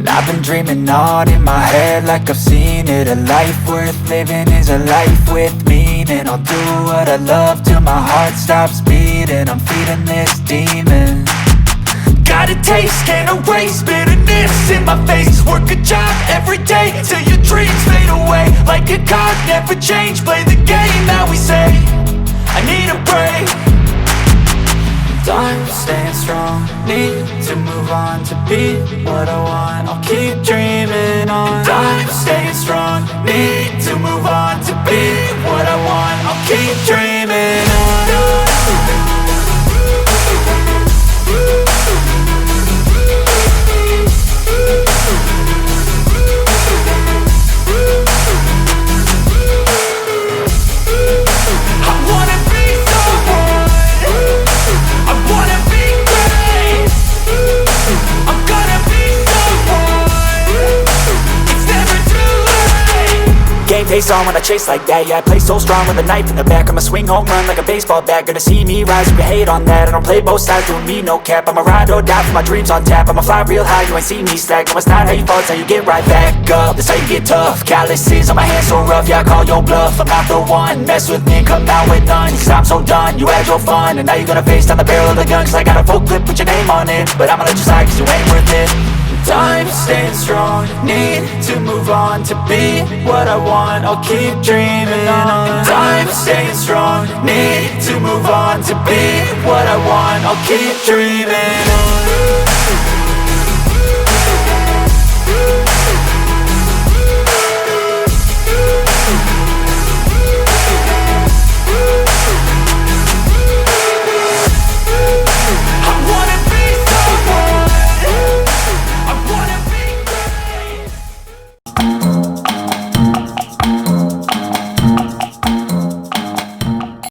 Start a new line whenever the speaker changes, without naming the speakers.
I've been dreaming on in my head like I've seen it. A life worth living is a life with meaning. I'll do what I love till my heart stops beating. I'm feeding this demon. Got a taste, can't erase bitterness in my face. Work a job every day till your dreams fade away. Like a card, never change, play the game that we say. I need a break. I'm staying strong, need to move on to be what I want. I'll keep dreaming on. I'm staying strong, need to move on to be what I want. I'll keep dreaming on. Game face on when I chase like that. Yeah, I play so strong with a knife in the back. I'ma swing home run like a baseball bat. Gonna see me rise, you can hate on that. I don't play both sides, doing me no cap. I'ma ride or die for my dreams on tap. I'ma fly real high, you ain't see me slack. No, it's not how you fall, it's how you get right back up. That's how you get tough. Calluses on my hands so rough, yeah, I call your bluff. I'm not the one, mess with me and come out with none. Cause I'm so done, you had your fun. And now you're gonna face down the barrel of the gun. Cause I got a full clip, put your name on it. But I'ma let you slide cause you ain't worth it. I'm staying strong, need to move on to be what I want. I'll keep dreaming on. I'm staying strong, need to move on to be what I want. I'll keep dreaming on.